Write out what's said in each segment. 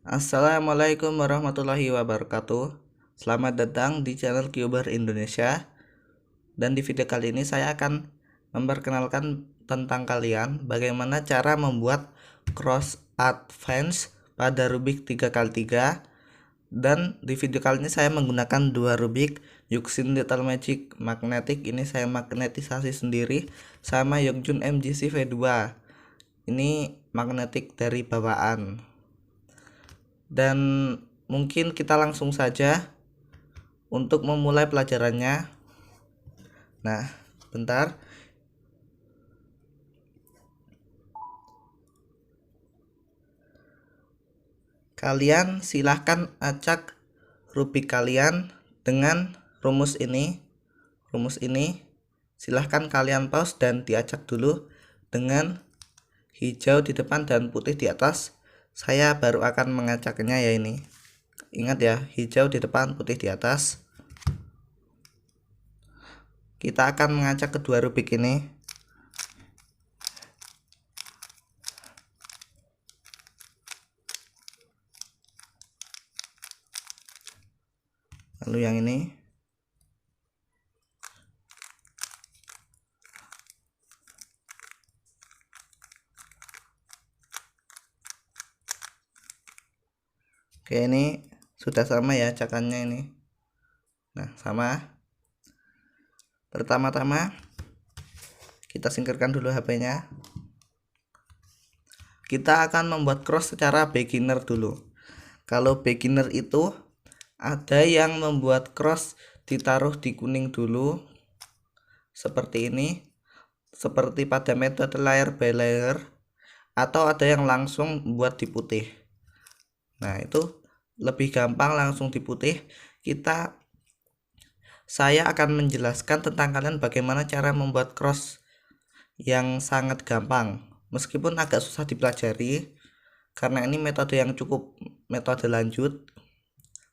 Assalamualaikum warahmatullahi wabarakatuh. Selamat datang di channel Cuber Indonesia. Dan di video kali ini saya akan memperkenalkan tentang kalian bagaimana cara membuat cross advance pada Rubik 3x3. Dan di video kali ini saya menggunakan dua Rubik, Yuxin Little Magic Magnetic, ini saya magnetisasi sendiri, sama Yongjun MGC V2. Ini magnetik dari bawaan. Dan mungkin kita langsung saja untuk memulai pelajarannya. Nah, bentar. Kalian silahkan acak Rubik kalian dengan rumus ini. Silahkan kalian pause dan diacak dulu dengan hijau di depan dan putih di atas. Saya baru akan mengacaknya ya ini. Ingat ya, hijau di depan, putih di atas. Kita akan mengacak kedua Rubik ini. Lalu yang ini. Oke, ini sudah sama ya acakannya ini. Nah, sama. Pertama-tama kita singkirkan dulu HP-nya. Kita akan membuat cross secara beginner dulu. Kalau beginner itu ada yang membuat cross ditaruh di kuning dulu seperti ini, seperti pada metode layer by layer, atau ada yang langsung buat di putih. Nah, itu lebih gampang langsung di putih. Saya akan menjelaskan tentang kalian bagaimana cara membuat cross yang sangat gampang, meskipun agak susah dipelajari karena ini metode yang cukup metode lanjut.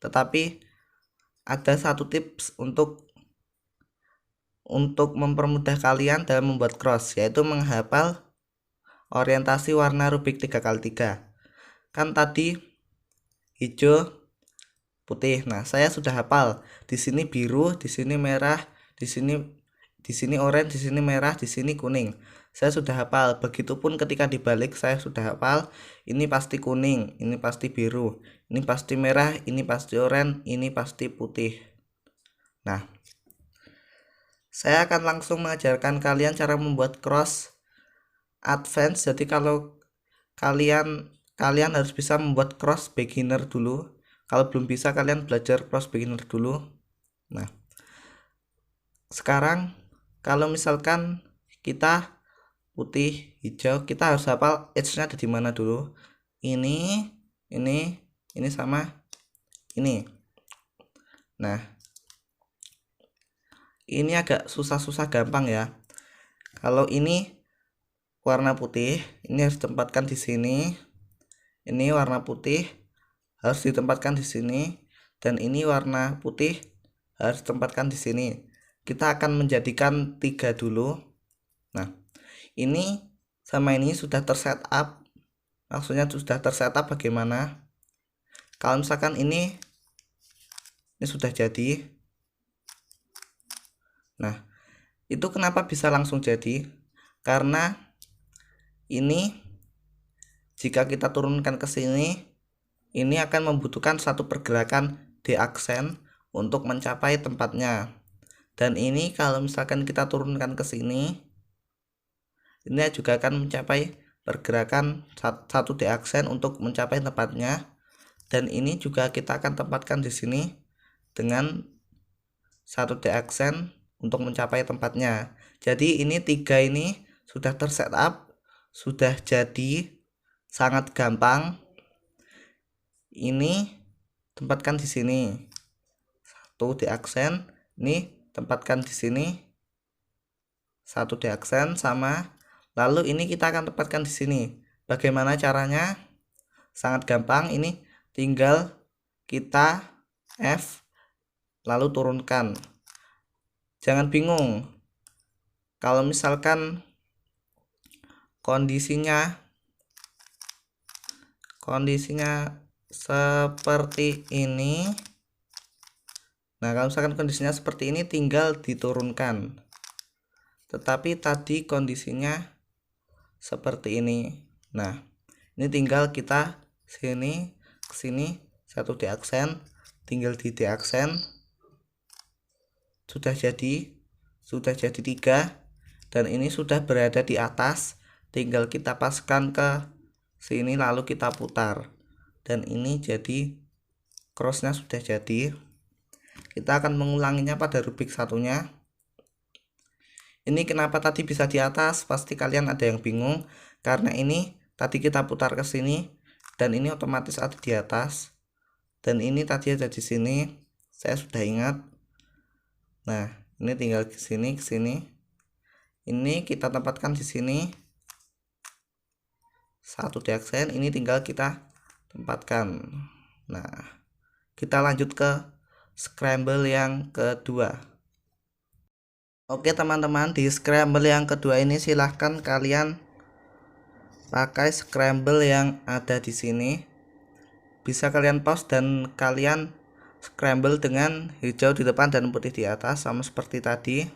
Tetapi ada satu tips untuk mempermudah kalian dalam membuat cross, yaitu menghafal orientasi warna Rubik 3x3. Kan tadi hijau, putih. Nah, saya sudah hafal. Di sini biru, di sini merah, di sini oranye, di sini merah, di sini kuning. Saya sudah hafal. Begitupun ketika dibalik saya sudah hafal. Ini pasti kuning, ini pasti biru, ini pasti merah, ini pasti oranye, ini pasti putih. Nah, saya akan langsung mengajarkan kalian cara membuat cross advance. Jadi kalau kalian harus bisa membuat cross beginner dulu. Kalau belum bisa, kalian belajar cross beginner dulu. Nah, sekarang kalau misalkan kita putih, hijau, kita harus hafal edge-nya ada di mana dulu. Ini sama ini. Nah, ini agak susah-susah gampang ya. Kalau ini warna putih, ini harus ditempatkan di sini. Ini warna putih harus ditempatkan di sini, dan ini warna putih harus ditempatkan di sini. Kita akan menjadikan 3 dulu. Nah, ini sama ini sudah tersetup. Maksudnya sudah tersetup bagaimana? Kalau misalkan ini sudah jadi. Nah, itu kenapa bisa langsung jadi? Karena ini jika kita turunkan ke sini, ini akan membutuhkan satu pergerakan D-aksen untuk mencapai tempatnya. Dan ini kalau misalkan kita turunkan ke sini, ini juga akan mencapai pergerakan satu D-aksen untuk mencapai tempatnya. Dan ini juga kita akan tempatkan di sini dengan satu D-aksen untuk mencapai tempatnya. Jadi ini 3 ini sudah tersetup, sudah jadi, sangat gampang. Ini tempatkan di sini. Satu D-aksen, ini tempatkan di sini. Satu D-aksen sama. Lalu ini kita akan tempatkan di sini. Bagaimana caranya? Sangat gampang. Ini tinggal kita F lalu turunkan. Jangan bingung. Kalau misalkan kondisinya seperti ini. Nah, kalau misalkan kondisinya seperti ini tinggal diturunkan. Tetapi tadi kondisinya seperti ini. Nah, ini tinggal kita sini ke sini satu deaksen, tinggal di deaksen. Sudah jadi 3 dan ini sudah berada di atas, tinggal kita paskan ke sini lalu kita putar. Dan ini jadi crossnya sudah jadi. Kita akan mengulanginya pada rubik satunya. Ini kenapa tadi bisa di atas? Pasti kalian ada yang bingung karena ini tadi kita putar ke sini dan ini otomatis ada di atas. Dan ini tadi ada di sini. Saya sudah ingat. Nah, ini tinggal ke sini, ke sini. Ini kita tempatkan di sini. Satu deaksen, ini tinggal kita tempatkan. Nah, kita lanjut ke scramble yang kedua. Oke teman-teman, di scramble yang kedua ini silahkan kalian pakai scramble yang ada di sini. Bisa kalian pause dan kalian scramble dengan hijau di depan dan putih di atas sama seperti tadi.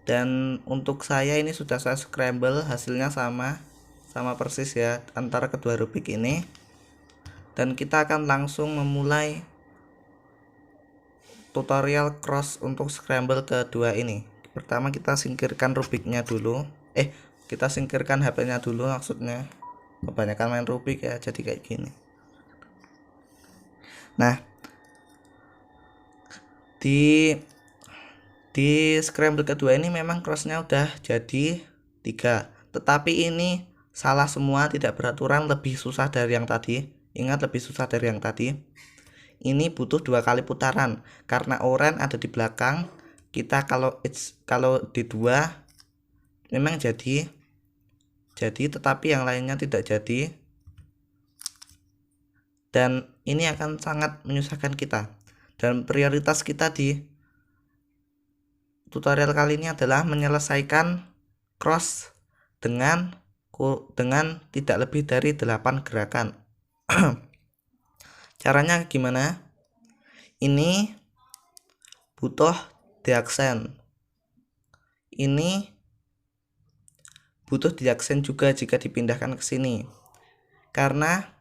Dan untuk saya ini sudah saya scramble, hasilnya sama persis ya antara kedua rubik ini. Dan kita akan langsung memulai tutorial cross untuk scramble kedua ini. Pertama kita singkirkan rubiknya dulu. Kita singkirkan HP-nya dulu, maksudnya kebanyakan main rubik ya jadi kayak gini. Nah, di scramble kedua ini memang crossnya udah jadi 3, tetapi ini salah semua, tidak beraturan, lebih susah dari yang tadi. Ingat, lebih susah dari yang tadi. Ini butuh 2 kali putaran karena orange ada di belakang. Kita kalau di 2 memang jadi tetapi yang lainnya tidak jadi, dan ini akan sangat menyusahkan kita. Dan prioritas kita di tutorial kali ini adalah menyelesaikan cross dengan tidak lebih dari 8 gerakan. Caranya gimana? Ini butuh deaksen. Ini butuh deaksen juga jika dipindahkan ke sini. Karena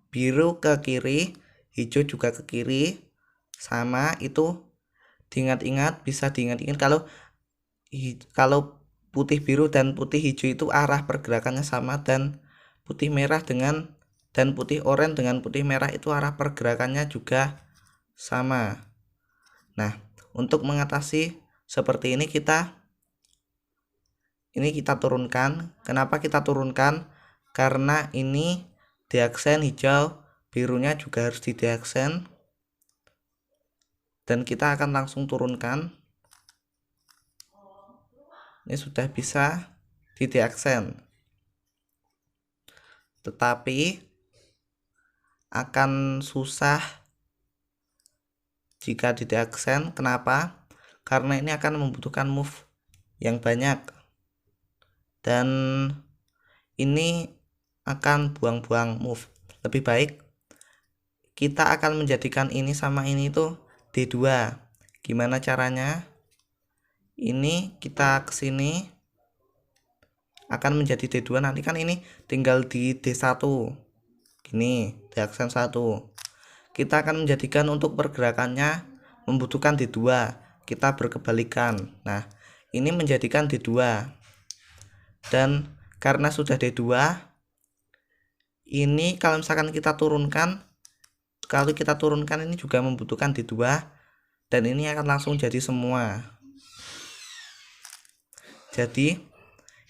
biru ke kiri, hijau juga ke kiri. Sama itu diingat-ingat, bisa diingat-ingat kalau putih biru dan putih hijau itu arah pergerakannya sama, dan putih merah dan putih oranye dengan putih merah itu arah pergerakannya juga sama. Nah, untuk mengatasi seperti ini kita turunkan. Kenapa kita turunkan? Karena ini deaksen hijau, birunya juga harus di deaksen. Dan kita akan langsung turunkan. Ini sudah bisa di deaksen. Tetapi akan susah jika di deaksen. Kenapa? Karena ini akan membutuhkan move yang banyak. Dan ini akan buang-buang move. Lebih baik kita akan menjadikan ini sama ini tuh D2. Gimana caranya? Ini kita kesini akan menjadi D2. Nanti kan ini tinggal di D1 gini, deaksen 1. Kita akan menjadikan untuk pergerakannya membutuhkan D2. Kita berkebalikan. Nah, ini menjadikan D2. Dan karena sudah D2, ini kalau misalkan kita turunkan, ini juga membutuhkan D2, dan ini akan langsung jadi semua. Jadi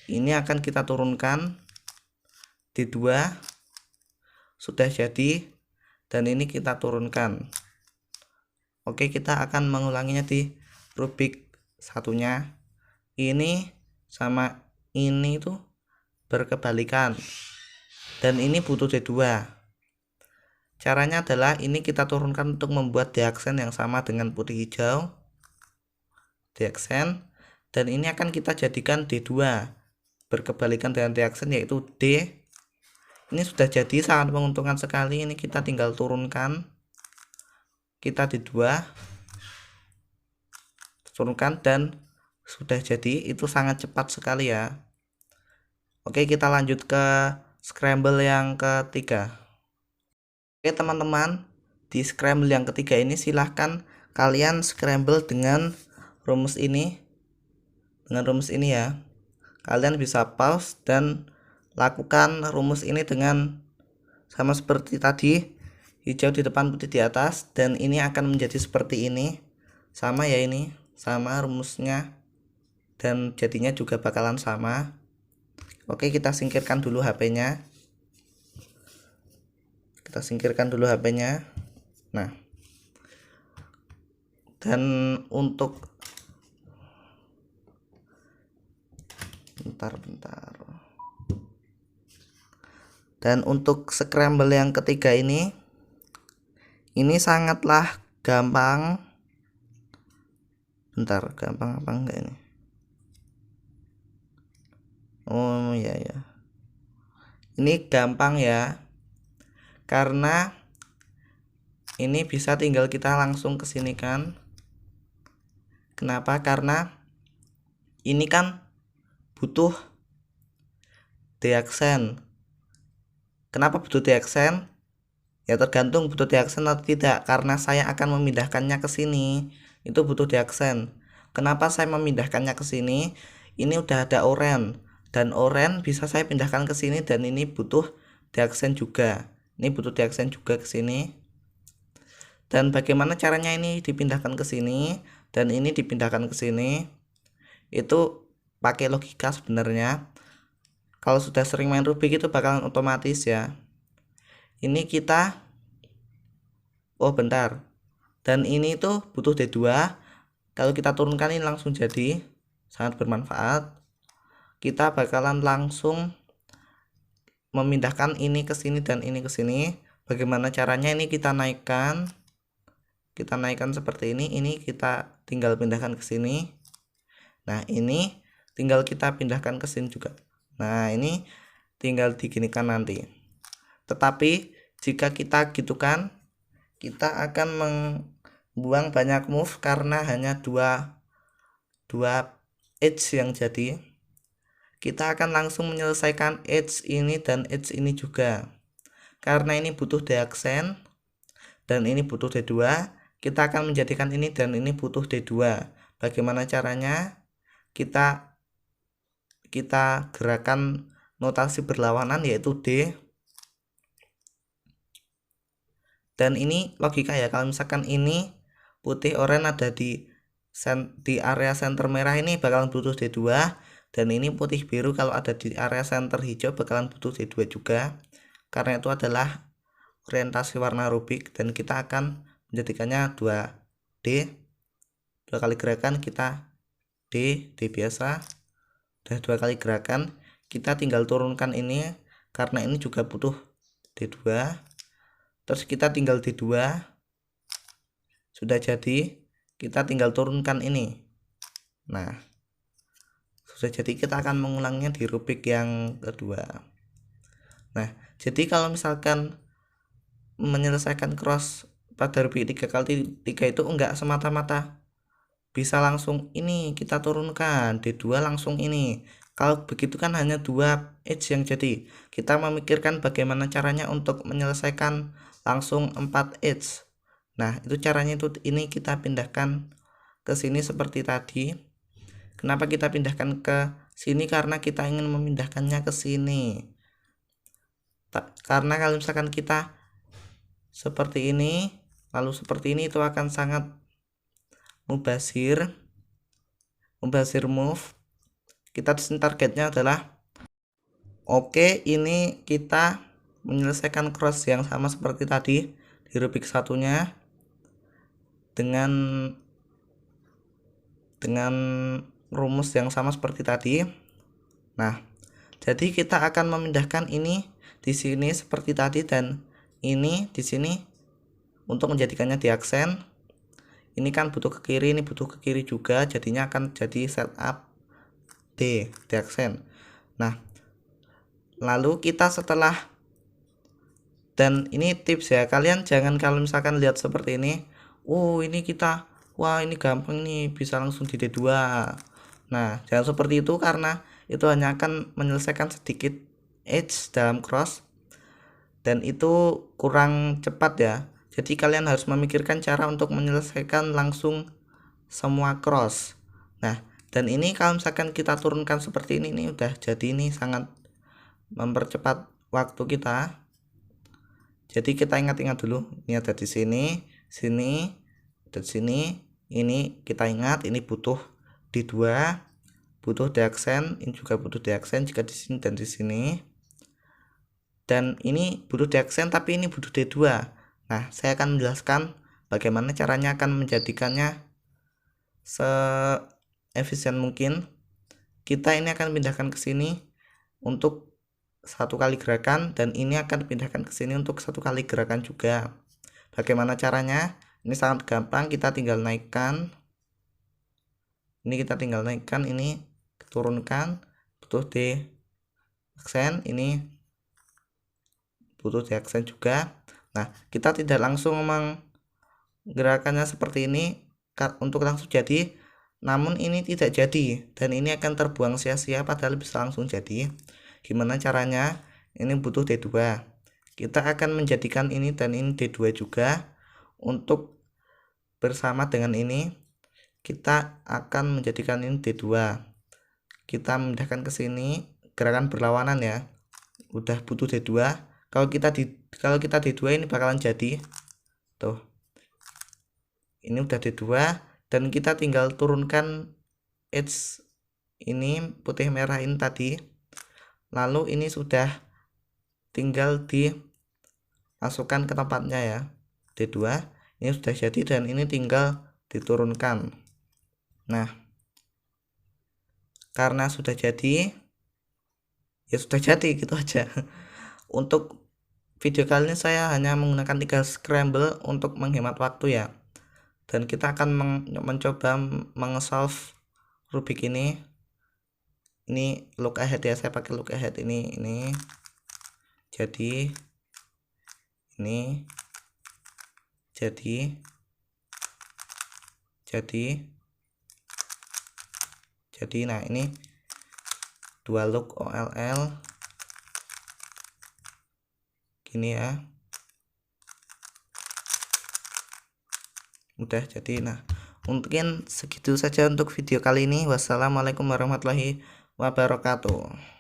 ini akan kita turunkan D2, sudah jadi, dan ini kita turunkan. Oke, kita akan mengulanginya di rubik satunya. Ini sama ini tuh berkebalikan, dan ini butuh D2. Caranya adalah ini kita turunkan untuk membuat deaksen yang sama dengan putih hijau, deaksen, dan ini akan kita jadikan D2 berkebalikan dengan deaksen, yaitu D. Ini sudah jadi, sangat menguntungkan sekali. Ini kita tinggal turunkan, kita di 2 turunkan dan sudah jadi. Itu sangat cepat sekali ya. Oke, kita lanjut ke scramble yang ketiga. Oke teman-teman, di scramble yang ketiga ini silahkan kalian scramble dengan rumus ini. Ya, kalian bisa pause dan lakukan rumus ini dengan sama seperti tadi, hijau di depan putih di atas, dan ini akan menjadi seperti ini. Sama ya, ini sama rumusnya dan jadinya juga bakalan sama. Oke, kita singkirkan dulu HP-nya. Nah, dan untuk bentar. Dan untuk scramble yang ketiga ini sangatlah gampang. Gampang apa enggak ini? Oh ya. Ini gampang ya. Karena ini bisa tinggal kita langsung ke sini kan. Kenapa? Karena ini kan butuh deaksen. Kenapa butuh deaksen? Ya tergantung butuh deaksen atau tidak, karena saya akan memindahkannya ke sini. Itu butuh deaksen. Kenapa saya memindahkannya ke sini? Ini udah ada oren, dan oren bisa saya pindahkan ke sini, dan ini butuh deaksen juga. Ini butuh deaksen juga ke sini. Dan bagaimana caranya ini dipindahkan ke sini dan ini dipindahkan ke sini? Itu pakai logika sebenarnya. Kalau sudah sering main Rubik itu bakalan otomatis ya. Ini kita bentar. Dan ini tuh butuh D2. Kalau kita turunkan ini langsung jadi, sangat bermanfaat. Kita bakalan langsung memindahkan ini ke sini dan ini ke sini. Bagaimana caranya? Ini kita naikkan. Seperti ini kita tinggal pindahkan ke sini. Nah, ini tinggal kita pindahkan ke sini juga. Nah, ini tinggal diginikan nanti. Tetapi jika kita gitu kan, kita akan membuang banyak move karena hanya dua edge yang jadi. Kita akan langsung menyelesaikan edge ini dan edge ini juga. Karena ini butuh deaksen dan ini butuh D2, kita akan menjadikan ini dan ini butuh D2. Bagaimana caranya? Kita gerakan notasi berlawanan, yaitu D. Dan ini logika ya, kalau misalkan ini putih oranye ada di area center merah, ini bakalan butuh D2, dan ini putih biru kalau ada di area center hijau bakalan butuh D2 juga, karena itu adalah orientasi warna Rubik. Dan kita akan menjadikannya 2D, 2 kali gerakan kita D biasa. Udah 2 kali gerakan, kita tinggal turunkan ini karena ini juga butuh D2. Terus kita tinggal D2. Sudah jadi, kita tinggal turunkan ini. Nah, sudah jadi, kita akan mengulangnya di Rubik yang kedua. Nah, jadi kalau misalkan menyelesaikan cross pada Rubik 3x3 itu enggak semata-mata bisa langsung ini kita turunkan D2 langsung ini. Kalau begitu kan hanya 2 edge yang jadi. Kita memikirkan bagaimana caranya untuk menyelesaikan langsung 4 edge. Nah, itu caranya itu ini kita pindahkan ke sini seperti tadi. Kenapa kita pindahkan ke sini? Karena kita ingin memindahkannya ke sini. Karena kalau misalkan kita seperti ini, lalu seperti ini, itu akan sangat mubazir move. Kita disini targetnya adalah ini kita menyelesaikan cross yang sama seperti tadi di Rubik satunya dengan rumus yang sama seperti tadi. Nah, jadi kita akan memindahkan ini di sini seperti tadi dan ini di sini untuk menjadikannya diaksen. Ini kan butuh ke kiri, ini butuh ke kiri juga, jadinya akan jadi setup D, diaksen. Nah, lalu kita setelah Dan ini tips ya, kalian jangan kalau misalkan lihat seperti ini, oh ini kita, wah ini gampang nih bisa langsung di D2. Nah jangan seperti itu, karena itu hanya akan menyelesaikan sedikit edge dalam cross dan itu kurang cepat ya. Jadi kalian harus memikirkan cara untuk menyelesaikan langsung semua cross. Nah dan ini kalau misalkan kita turunkan seperti ini udah jadi, ini sangat mempercepat waktu kita. Jadi kita ingat-ingat dulu, ini ada di sini, sini, dan sini. Ini kita ingat, ini butuh D2, butuh deaksen, ini juga butuh deaksen jika di sini dan di sini. Dan ini butuh deaksen tapi ini butuh D2. Nah, saya akan menjelaskan bagaimana caranya akan menjadikannya seefisien mungkin. Kita ini akan pindahkan ke sini untuk satu kali gerakan, dan ini akan pindahkan ke sini untuk satu kali gerakan juga. Bagaimana caranya? Ini sangat gampang, kita tinggal naikkan. Ini kita tinggal naikkan, ini turunkan, butuh D aksen, ini butuh D aksen juga. Nah, kita tidak langsung menggerakkannya seperti ini untuk langsung jadi, namun ini tidak jadi dan ini akan terbuang sia-sia padahal bisa langsung jadi. Gimana caranya? Ini butuh D2. Kita akan menjadikan ini dan ini D2 juga. Untuk bersama dengan ini kita akan menjadikan ini D2. Kita memindahkan ke sini, gerakan berlawanan ya. Udah butuh D2. Kalau kita D2 ini bakalan jadi. Tuh. Ini udah D2 dan kita tinggal turunkan edge ini putih merah ini tadi. Lalu ini sudah tinggal dimasukkan ke tempatnya ya, D2 ini sudah jadi dan ini tinggal diturunkan. Nah karena sudah jadi, ya sudah jadi gitu aja. Untuk video kali ini saya hanya menggunakan 3 scramble untuk menghemat waktu ya, dan kita akan mencoba mengesolve Rubik ini look ahead ya, saya pakai look ahead ini jadi ini jadi nah ini dua look OLL gini ya, udah jadi. Nah mungkin segitu saja untuk video kali ini. Wassalamualaikum warahmatullahi wabarakatuh.